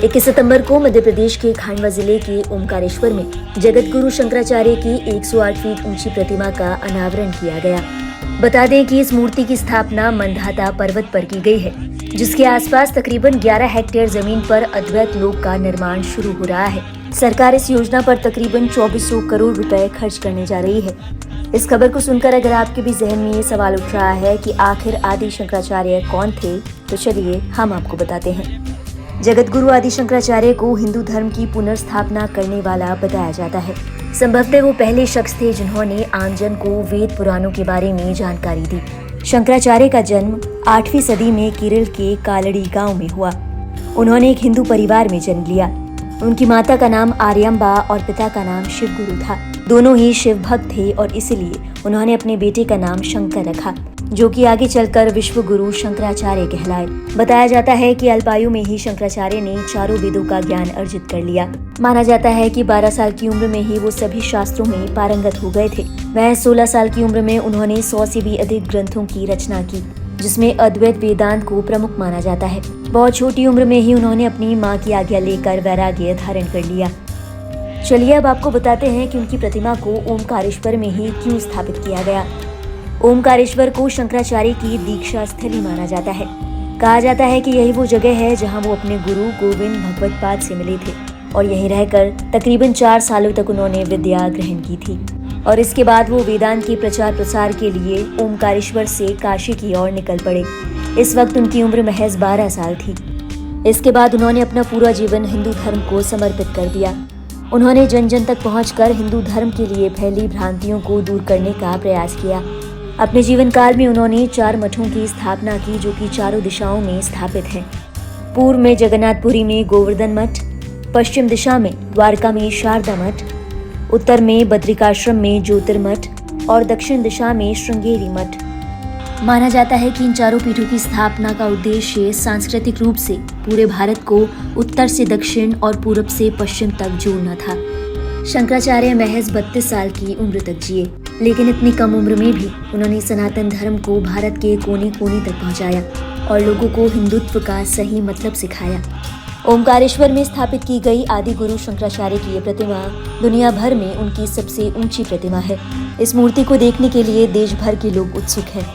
21 सितंबर को मध्य प्रदेश के खांडवा जिले के ओमकारेश्वर में जगत गुरु शंकराचार्य की 108 फीट ऊंची प्रतिमा का अनावरण किया गया। बता दें कि इस मूर्ति की स्थापना मंधाता पर्वत पर की गई है, जिसके आसपास तकरीबन 11 हेक्टेयर जमीन पर अद्वैत लोक का निर्माण शुरू हो रहा है। सरकार इस योजना पर तकरीबन 2400 करोड़ रुपए खर्च करने जा रही है। इस खबर को सुनकर अगर आपके भी जहन में ये सवाल उठ रहा है कि आखिर आदि शंकराचार्य कौन थे, तो चलिए हम आपको बताते हैं। जगत गुरु आदि शंकराचार्य को हिंदू धर्म की पुनर्स्थापना करने वाला बताया जाता है। संभवतः वो पहले शख्स थे जिन्होंने आमजन को वेद पुराणों के बारे में जानकारी दी। शंकराचार्य का जन्म 8वीं सदी में केरल के कालड़ी गांव में हुआ। उन्होंने एक हिंदू परिवार में जन्म लिया। उनकी माता का नाम आर्यम्बा और पिता का नाम शिव गुरु था। दोनों ही शिव भक्त थे और इसलिए उन्होंने अपने बेटे का नाम शंकर रखा, जो कि आगे चलकर विश्व गुरु शंकराचार्य कहलाए। बताया जाता है कि अल्पायु में ही शंकराचार्य ने चारों वेदों का ज्ञान अर्जित कर लिया। माना जाता है कि 12 साल की उम्र में ही वो सभी शास्त्रों में पारंगत हो गए थे। वह 16 साल की उम्र में उन्होंने 100 से भी अधिक ग्रंथों की रचना की, जिसमें अद्वैत वेदांत को प्रमुख माना जाता है। बहुत छोटी उम्र में ही उन्होंने अपनी माँ की आज्ञा लेकर वैराग्य धारण कर लिया। चलिए अब आपको बताते हैं कि उनकी प्रतिमा को ओमकारेश्वर में ही क्यों स्थापित किया गया। ओमकारेश्वर को शंकराचार्य की दीक्षा स्थली माना जाता है। कहा जाता है कि यही वो जगह है जहां वो अपने गुरु गोविंद भगवतपाद से मिले थे और यहीं रहकर तकरीबन 4 सालों तक उन्होंने विद्या ग्रहण की थी। और इसके बाद वो वेदांत के प्रचार प्रसार के लिए ओमकारेश्वर से काशी की ओर निकल पड़े। इस वक्त उनकी उम्र महज 12 साल थी। इसके बाद उन्होंने अपना पूरा जीवन हिंदू धर्म को समर्पित कर दिया। उन्होंने जन जन तक पहुंचकर हिंदू धर्म के लिए फैली भ्रांतियों को दूर करने का प्रयास किया। अपने जीवन काल में उन्होंने 4 मठों की स्थापना की, जो कि चारों दिशाओं में स्थापित हैं। पूर्व में जगन्नाथपुरी में गोवर्धन मठ, पश्चिम दिशा में द्वारका में शारदा मठ, उत्तर में बद्रिकाश्रम में ज्योतिर्मठ और दक्षिण दिशा में श्रृंगेरी मठ। माना जाता है कि इन चारों पीठों की स्थापना का उद्देश्य सांस्कृतिक रूप से पूरे भारत को उत्तर से दक्षिण और पूरब से पश्चिम तक जोड़ना था। शंकराचार्य महज 32 साल की उम्र तक जिए, लेकिन इतनी कम उम्र में भी उन्होंने सनातन धर्म को भारत के कोने कोने तक पहुंचाया और लोगों को हिंदुत्व का सही मतलब सिखाया। ओमकारेश्वर में स्थापित की गई आदि गुरु शंकराचार्य की ये प्रतिमा दुनिया भर में उनकी सबसे ऊंची प्रतिमा है। इस मूर्ति को देखने के लिए देश भर के लोग उत्सुक हैं।